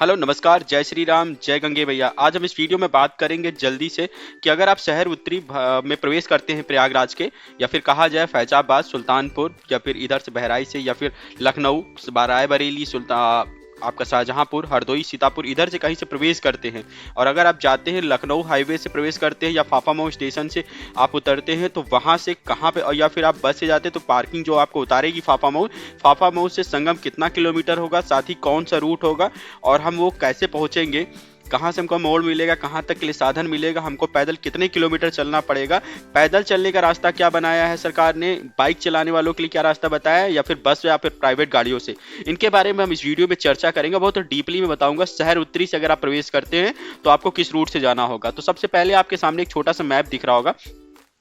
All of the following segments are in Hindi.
हेलो नमस्कार, जय श्री राम, जय गंगे भैया। आज हम इस वीडियो में बात करेंगे जल्दी से कि अगर आप शहर उत्तरी में प्रवेश करते हैं प्रयागराज के, या फिर कहा जाए फैजाबाद, सुल्तानपुर, या फिर इधर से बहराइच से, या फिर लखनऊ, रायबरेली, आपका शाहजहांपुर, हरदोई, सीतापुर, इधर से कहीं से प्रवेश करते हैं और अगर आप जाते हैं लखनऊ हाईवे से प्रवेश करते हैं या फाफामऊ स्टेशन से आप उतरते हैं तो वहां से कहाँ पे, और या फिर आप बस से जाते हैं तो पार्किंग जो आपको उतारेगी फाफामऊ से संगम कितना किलोमीटर होगा, साथ ही कौन सा रूट होगा और हम वो कैसे पहुंचेंगे, कहाँ से हमको मोड़ मिलेगा, कहाँ तक के लिए साधन मिलेगा, हमको पैदल कितने किलोमीटर चलना पड़ेगा, पैदल चलने का रास्ता क्या बनाया है सरकार ने, बाइक चलाने वालों के लिए क्या रास्ता बताया है, या फिर बस या फिर प्राइवेट गाड़ियों से, इनके बारे में हम इस वीडियो में चर्चा करेंगे। बहुत डीपली में बताऊंगा शहर उत्तरी से अगर आप प्रवेश करते हैं तो आपको किस रूट से जाना होगा। तो सबसे पहले आपके सामने एक छोटा सा मैप दिख रहा होगा,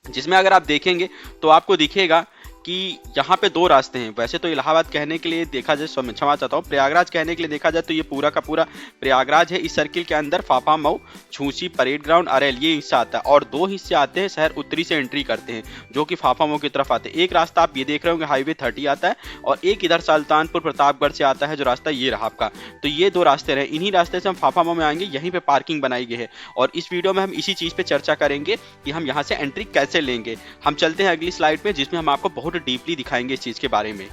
जिसमें अगर आप देखेंगे तो आपको दिखेगा कि यहाँ पे दो रास्ते हैं। वैसे तो इलाहाबाद कहने के लिए देखा जाए, क्षमा चाहता हूँ, प्रयागराज कहने के लिए देखा जाए तो ये पूरा का पूरा प्रयागराज है। इस सर्किल के अंदर फाफामऊ, छूसी, परेड ग्राउंड, अरेल ये हिस्सा आता है और दो हिस्से आते हैं शहर उत्तरी से एंट्री करते हैं जो कि फाफामऊ की तरफ आते हैं। एक रास्ता आप ये देख रहे होंगे हाईवे 30 आता है और एक इधर सुल्तानपुर प्रतापगढ़ से आता है जो रास्ता ये रहा आपका। तो ये दो रास्ते रहे, इन्हीं रास्ते से हम फाफामऊ में आएंगे। यहीं पे पार्किंग बनाई गई है और इस वीडियो में हम इसी चीज पे चर्चा करेंगे कि हम यहाँ से एंट्री कैसे लेंगे। हम चलते हैं अगली स्लाइड में जिसमें हम आपको बहुत डीपली दिखाएंगे इस चीज के बारे में।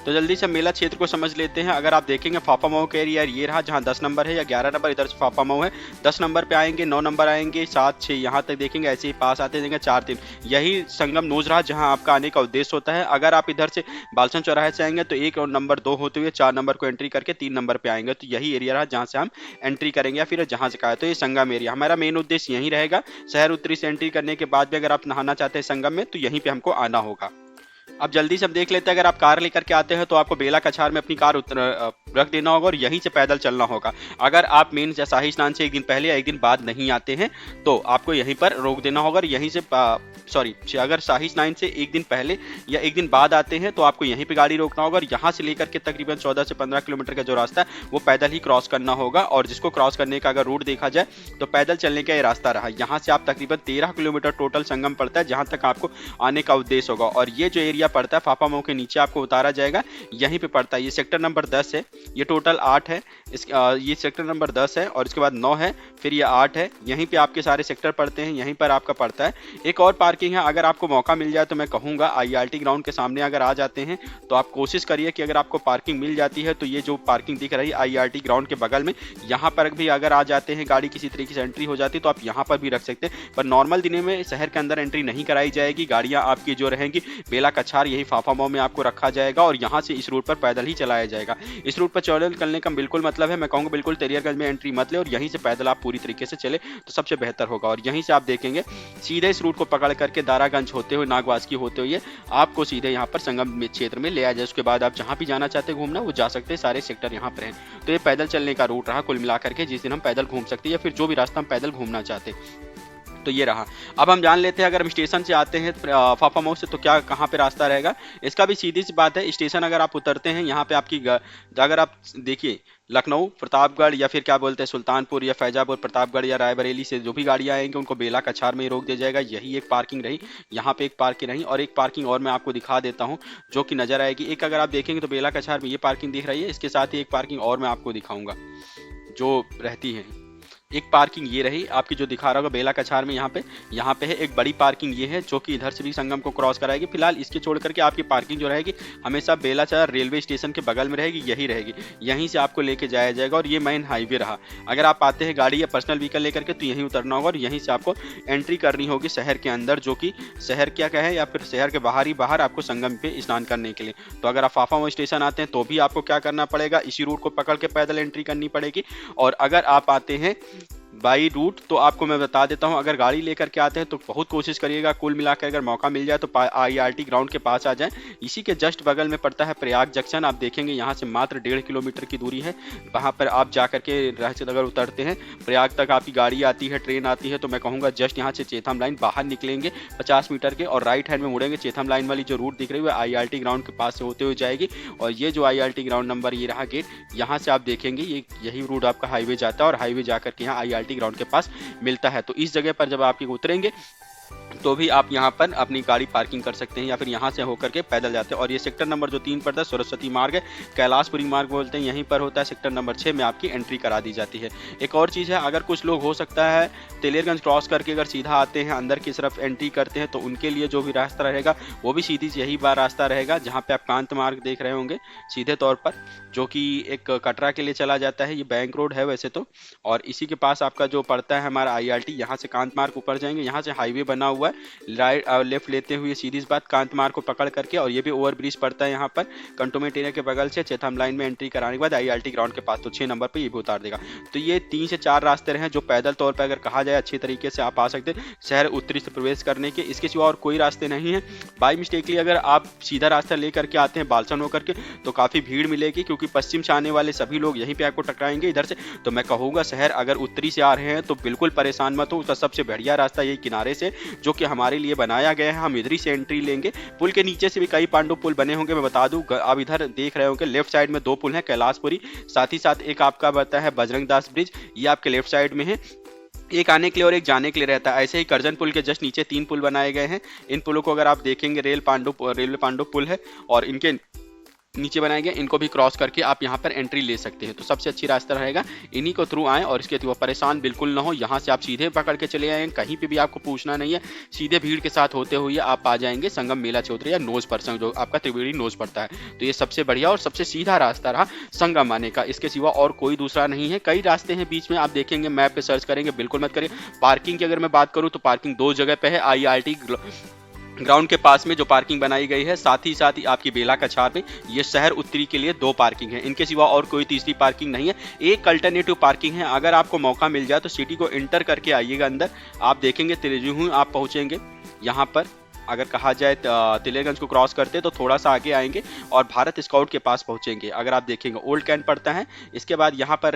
तो जल्दी से मेला क्षेत्र को समझ लेते हैं। अगर आप देखेंगे फाफामऊ का एरिया ये रहा, जहां 10 नंबर है या 11 नंबर, इधर से फाफामऊ है। 10 नंबर पे आएंगे, 9 नंबर आएंगे, 7, 6 यहाँ तक देखेंगे, ऐसे ही पास आते जाएंगे, 4, 3 यही संगम नोज रहा जहां आपका आने का उद्देश्य होता है। अगर आप इधर से बालसन चौराहे से आएंगे तो 1 और नंबर 2 होते हुए 4 नंबर को एंट्री करके 3 नंबर पे आएंगे, तो यही एरिया रहा जहां से हम एंट्री करेंगे या फिर जहां से कहा। तो ये संगम एरिया हमारा मेन उद्देश्य यही रहेगा। शहर उत्तरी से एंट्री करने के बाद भी अगर आप नहाना चाहते हैं संगम में तो यहीं पे हमको आना होगा। अब जल्दी से हम देख लेते हैं, अगर आप कार लेकर के आते हैं तो आपको बेला कछार में अपनी कार रख देना होगा और यहीं से पैदल चलना होगा। अगर आप मेन शाही स्नान से एक दिन पहले या एक दिन बाद नहीं आते हैं तो आपको यहीं पर रोक देना होगा और यहीं से अगर शाही स्नान से एक दिन पहले या एक दिन बाद आते हैं तो आपको यहीं पे गाड़ी रोकना होगा और यहाँ से लेकर के तकरीबन 14 से 15 किलोमीटर का जो रास्ता है वो पैदल ही क्रॉस करना होगा। और जिसको क्रॉस करने का अगर रूट देखा जाए तो पैदल चलने का ये रास्ता रहा। यहाँ से आप तकरीबन 13 किलोमीटर टोटल संगम पड़ता है जहाँ तक आपको आने का उद्देश्य होगा। और ये जो एरिया पड़ता है फाफामऊ के नीचे आपको उतारा जाएगा, यहीं पे पड़ता है। ये सेक्टर नंबर 10 है, ये टोटल 8 है। ये सेक्टर नंबर 10 है और इसके बाद 9 है, फिर ये 8 है। यहीं पे आपके सारे सेक्टर पड़ते हैं, यहीं पर आपका पड़ता है। एक और पार्किंग है, अगर आपको मौका मिल जाए तो मैं कहूँगा आईआरटी ग्राउंड के सामने अगर आ जाते हैं तो आप कोशिश करिए कि अगर आपको पार्किंग मिल जाती है तो ये जो पार्किंग दिख रही है आईआरटी ग्राउंड के बगल में, यहाँ पर भी अगर आ जाते हैं गाड़ी किसी तरीके से एंट्री हो जाती है तो आप यहाँ पर भी रख सकते हैं। पर नॉर्मल दिनों में शहर के अंदर एंट्री नहीं कराई जाएगी। गाड़ियाँ आपकी जो रहेंगी बेला कछार यही फाफामऊ में आपको रखा जाएगा और यहाँ से इस रूट पर पैदल ही चलाया जाएगा। इस रूट पर पैदल चलने का बिल्कुल मतलब है, मैं कहूँगा बिल्कुल तेरियरगंज में एंट्री मत ले और यहीं से पैदल आप पूरी तरीके से चले तो सबसे बेहतर होगा। और यहीं से आप देखेंगे सीधे इस रूट को पकड़ करके दारागंज होते हुए, नागवासकी होते हुए आपको सीधे यहाँ पर संगम क्षेत्र में ले आ जाए। उसके बाद आप जहाँ भी जाना चाहते हैं घूमना वो जा सकते हैं, सारे सेक्टर यहाँ पर हैं। तो ये पैदल चलने का रूट रहा कुल मिलाकर के, जिस दिन हम पैदल घूम सकते हैं या फिर जो भी रास्ता हम पैदल घूमना चाहते हैं। तो ये रहा। अब हम जान लेते हैं अगर हम स्टेशन से आते हैं फाफामऊ से तो क्या कहाँ पे रास्ता रहेगा। इसका भी सीधी सी बात है, स्टेशन अगर आप उतरते हैं यहाँ पे आपकी अगर आप देखिए लखनऊ, प्रतापगढ़ या फिर क्या बोलते हैं सुल्तानपुर या फैजापुर, प्रतापगढ़ या रायबरेली से जो भी गाड़ियाँ आएंगी उनको बेला कछार में ही रोक दिया जाएगा। यही एक पार्किंग रही, यहाँ पे एक पार्किंग रही और एक पार्किंग और मैं आपको दिखा देता हूँ जो कि नजर आएगी। एक अगर आप देखेंगे तो बेला कछार में ये पार्किंग दिख रही है, इसके साथ ही एक पार्किंग और मैं आपको दिखाऊंगा जो रहती है। एक पार्किंग ये रही आपकी जो दिखा रहा होगा बेला कछार में, यहाँ पे है एक बड़ी पार्किंग ये है जो कि इधर से भी संगम को क्रॉस कराएगी। फिलहाल इसके छोड़ करके आपकी पार्किंग जो रहेगी हमेशा बेलाचार रेलवे स्टेशन के बगल में रहेगी, यही रहेगी। यहीं से आपको लेके जाया जाएगा और ये मेन हाईवे रहा। अगर आप आते हैं गाड़ी या पर्सनल व्हीकल लेकर के तो यहीं उतरना होगा और यहीं से आपको एंट्री करनी होगी शहर के अंदर, जो कि शहर क्या कहे या फिर शहर के बाहर आपको संगम पे स्नान करने के लिए। तो अगर आप फाफामऊ स्टेशन आते हैं तो भी आपको क्या करना पड़ेगा, इसी रूट को पकड़ के पैदल एंट्री करनी पड़ेगी। और अगर आप आते हैं बाई रूट तो आपको मैं बता देता हूं, अगर गाड़ी लेकर के आते हैं तो बहुत कोशिश करिएगा कुल मिलाकर अगर मौका मिल जाए तो आईआरटी ग्राउंड के पास आ जाएं। इसी के जस्ट बगल में पड़ता है प्रयाग जंक्शन। आप देखेंगे यहाँ से मात्र 1.5 किलोमीटर की दूरी है। वहां पर आप जा करके अगर उतरते हैं प्रयाग तक आपकी गाड़ी आती है, ट्रेन आती है, तो मैं कहूँगा जस्ट यहाँ से चेथम लाइन बाहर निकलेंगे 50 मीटर के और राइट हैंड में मुड़ेंगे। चेथम लाइन वाली जो रूट दिख रही है आईआरटी ग्राउंड के पास से होते हुए जाएगी और ये जो आईआरटी ग्राउंड नंबर ये रहा गेट, यहाँ से आप देखेंगे यही रूट आपका हाईवे जाता है और हाईवे जाकर के यहाँ आईआरटी ग्राउंड के पास मिलता है। तो इस जगह पर जब आप उतरेंगे तो भी आप यहाँ पर अपनी गाड़ी पार्किंग कर सकते हैं, या फिर यहाँ से होकर के पैदल जाते हैं। और ये सेक्टर नंबर जो 3 पड़ता है सरस्वती मार्ग है, कैलाशपुरी मार्ग बोलते हैं, यहीं पर होता है। सेक्टर नंबर 6 में आपकी एंट्री करा दी जाती है। एक और चीज़ है, अगर कुछ लोग हो सकता है तेलियरगंज क्रॉस करके अगर सीधा आते हैं अंदर की तरफ एंट्री करते हैं, तो उनके लिए जो भी रास्ता रहेगा वो भी सीधी यही बार रास्ता रहेगा जहाँ पे आप कांत मार्ग देख रहे होंगे सीधे तौर पर, जो कि एक कटरा के लिए चला जाता है। ये बैंक रोड है वैसे तो, और इसी के पास आपका जो पड़ता है हमारा IRT, यहाँ से कांत मार्ग ऊपर जाएंगे, यहाँ से हाईवे बना हुआ है, राइट लेफ्ट लेते हुए सीधी इस बात कांत मार्ग को पकड़ करके, और ये भी ओवर ब्रिज पड़ता है यहाँ पर कंटोमेंट एरिया के बगल से। चेथम लाइन में एंट्री कराने के बाद IRT ग्राउंड के पास, तो 6 नंबर पर ये भी उतार देगा। तो ये 3 से 4 रास्ते रहे जो पैदल तौर पर अगर कहा जाए अच्छी तरीके से आप आ सकते हैं शहर उत्तरी से प्रवेश करने के। इसके सिवा और कोई रास्ते नहीं है। बाई मिस्टेकली अगर आप सीधा रास्ता लेकर के आते हैं बालसन होकर के, तो काफ़ी भीड़ मिलेगी, क्योंकि पश्चिम से आने वाले सभी लोग यहीं पे आपको टकराएंगे इधर से। तो मैं कहूँगा शहर अगर उत्तरी से आ रहे हैं तो बिल्कुल परेशान मत हो, उसका सबसे बढ़िया रास्ता यही किनारे से जो कि हमारे लिए बनाया गया है, हम इधर ही से एंट्री लेंगे। पुल के नीचे से भी कई पांडु पुल बने होंगे, मैं बता दूं। आप इधर देख रहे होंगे लेफ्ट साइड में 2 पुल हैं, कैलाशपुरी, साथ ही साथ एक आपका बनता है बजरंग दास ब्रिज, ये आपके लेफ्ट साइड में है। एक आने के लिए और एक जाने के लिए रहता है। ऐसे ही करजन पुल के जस्ट नीचे 3 पुल बनाए गए हैं। इन पुलों को अगर आप देखेंगे रेलवे पांडु पुल है, और इनके नीचे बनाए गए, इनको भी क्रॉस करके आप यहाँ पर एंट्री ले सकते हैं। तो सबसे अच्छी रास्ता रहेगा इन्हीं को थ्रू आएँ, और इसके थ्रू परेशान बिल्कुल ना हो। यहाँ से आप सीधे पकड़ के चले आएंगे, कहीं पे भी आपको पूछना नहीं है, सीधे भीड़ के साथ होते हुए आप आ जाएंगे संगम मेला चौधरी या नोज पर, जो आपका त्रिवेणी नोज पड़ता है। तो ये सबसे बढ़िया और सबसे सीधा रास्ता रहा संगम आने का, इसके सिवा और कोई दूसरा नहीं है। कई रास्ते हैं बीच में, आप देखेंगे मैप पे सर्च करेंगे, बिल्कुल मत करिए। पार्किंग की अगर मैं बात करूँ तो पार्किंग 2 जगह पे है। IRT ग्राउंड के पास में जो पार्किंग बनाई गई है, साथ ही आपकी बेला कछार में ये शहर उत्तरी के लिए 2 पार्किंग है। इनके सिवा और कोई तीसरी पार्किंग नहीं है। एक अल्टरनेटिव पार्किंग है, अगर आपको मौका मिल जाए तो सिटी को एंटर करके आइएगा अंदर। आप देखेंगे त्रिजुहू आप पहुंचेंगे, यहाँ पर अगर कहा जाए तिलेरगंज को क्रॉस करते तो थोड़ा सा आगे आएंगे और भारत स्काउट के पास पहुंचेंगे। अगर आप देखेंगे ओल्ड कैंट पड़ता है, इसके बाद यहाँ पर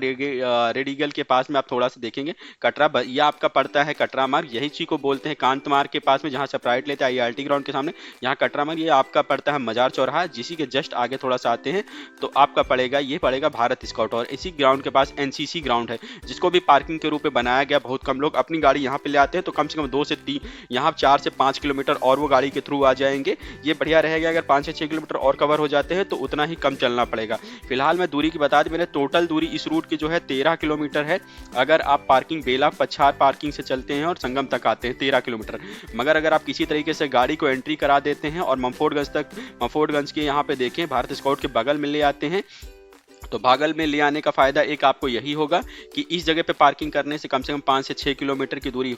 रेडिगल के पास में आप थोड़ा सा देखेंगे कटरा, यह आपका पड़ता है कटरा मार्ग, यही चीज को बोलते हैं कांत मार्ग के पास में, जहाँ से राइट लेते हैं IRT ग्राउंड के सामने, यहाँ कटरा मार्ग। ये आपका पड़ता है मजार चौराहा, जिसी के जस्ट आगे थोड़ा सा आते हैं तो आपका पड़ेगा, ये पड़ेगा भारत स्काउट। और इसी ग्राउंड के पास NCC ग्राउंड है, जिसको भी पार्किंग के रूप में बनाया गया। बहुत कम लोग अपनी गाड़ी यहाँ पे ले आते हैं, तो कम से कम 2 से 3, यहाँ 4 से 5 किलोमीटर और वो गाड़ी के थ्रू आ जाएंगे। ये बढ़िया रहेगा। अगर 5 से 6 किलोमीटर और कवर हो जाते हैं तो उतना ही कम चलना पड़ेगा। फिलहाल मैं दूरी की बता दी मैंने, टोटल दूरी इस रूट की जो है 13 किलोमीटर है। अगर आप पार्किंग बेला पछार पार्किंग से चलते हैं और संगम तक आते हैं 13 किलोमीटर। मगर अगर आप किसी तरीके से गाड़ी को एंट्री करा देते हैं और मम्फोर्डगंज के यहाँ पे देखें भारत स्काउट के बगल में ले आते हैं, तो भागल में ले आने का फ़ायदा एक आपको यही होगा कि इस जगह पे पार्किंग करने से कम 5 से 6 किलोमीटर की दूरी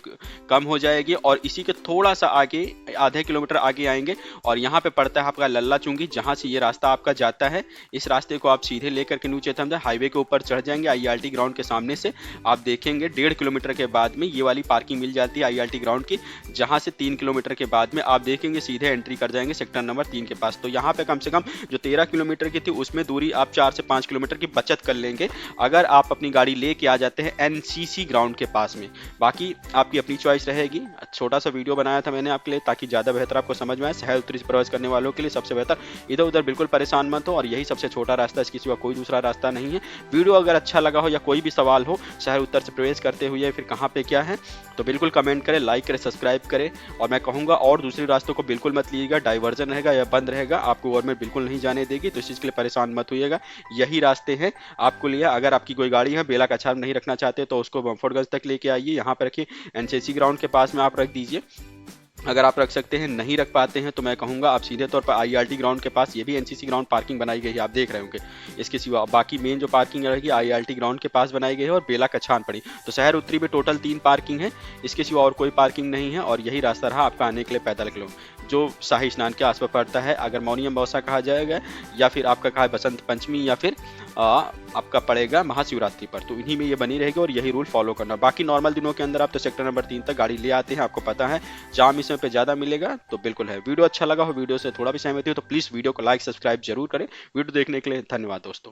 कम हो जाएगी। और इसी के थोड़ा सा आगे आधे किलोमीटर आगे आएंगे और यहाँ पे पड़ता है आपका लल्ला चुंगी, जहाँ से ये रास्ता आपका जाता है। इस रास्ते को आप सीधे लेकर के नीचे थम हाईवे के ऊपर चढ़ जाएंगे। IRT ग्राउंड के सामने से आप देखेंगे 1.5 किलोमीटर के बाद में ये वाली पार्किंग मिल जाती है IRT ग्राउंड की, जहाँ से 3 किलोमीटर के बाद में आप देखेंगे सीधे एंट्री कर जाएंगे सेक्टर नंबर 3 के पास। तो यहाँ पे कम से कम जो 13 किलोमीटर की थी उसमें दूरी आप 4 से 5 किलोमीटर की बचत कर लेंगे अगर आप अपनी गाड़ी लेके आ जाते हैं NCC ग्राउंड के पास में। बाकी आपकी अपनी चॉइस रहेगी। छोटा सा वीडियो बनाया था मैंने आपके लिए ताकि ज़्यादा बेहतर आपको समझ में आए। शहर उत्तरी से प्रवेश करने वालों के लिए सबसे बेहतर, इधर उधर बिल्कुल परेशान मत हो, और यही सबसे छोटा रास्ता, इसके सिवा कोई दूसरा रास्ता नहीं है। वीडियो अगर अच्छा लगा हो या कोई भी सवाल हो शहर उत्तर से प्रवेश करते हुए फिर कहाँ पे क्या है, तो बिल्कुल कमेंट करें, लाइक करें, सब्सक्राइब करें। और मैं कहूँगा और दूसरे रास्तों को बिल्कुल मत लीजिएगा, डाइवर्जन रहेगा या बंद रहेगा, आपको गवर्नमेंट बिल्कुल नहीं जाने देगी, तो इस चीज़ के लिए परेशान मत होइएगा। यही रास्ते हैं आपको लिया। अगर आपकी कोई गाड़ी है बेला कछार नहीं रखना चाहते तो उसको मम्फोर्डगंज तक लेके आइए, यहाँ पर रखिए, NCC ग्राउंड के पास में आप रख दीजिए। अगर आप रख सकते हैं, नहीं रख पाते हैं, तो मैं कहूँगा आप सीधे तौर पर IRT ग्राउंड के पास, ये भी NCC ग्राउंड पार्किंग बनाई गई है, आप देख रहे होंगे। इसके सिवा बाकी मेन जो पार्किंग रहेगी IRT ग्राउंड के पास बनाई गई है और बेला कछान पड़ी। तो शहर उत्तरी में टोटल 3 पार्किंग है, इसके सिवा और कोई पार्किंग नहीं है। और यही रास्ता रहा आपका आने के लिए पैदल किलो, जो शाही स्नान के आसपास पड़ता है। अगर मौनी अमावस्या कहा जाएगा या फिर आपका कहा बसंत पंचमी या फिर आपका पड़ेगा महाशिवरात्रि पर, तो इन्हीं में ये बनी रहेगी और यही रूल फॉलो करना। बाकी नॉर्मल दिनों के अंदर आप तो सेक्टर नंबर 3 तक गाड़ी ले आते हैं, आपको पता है जाम इसमें पे ज़्यादा मिलेगा। तो बिल्कुल है, वीडियो अच्छा लगा हो, वीडियो से थोड़ा भी सहमति हो तो प्लीज़ वीडियो को लाइक सब्सक्राइब जरूर करें। वीडियो देखने के लिए धन्यवाद दोस्तों।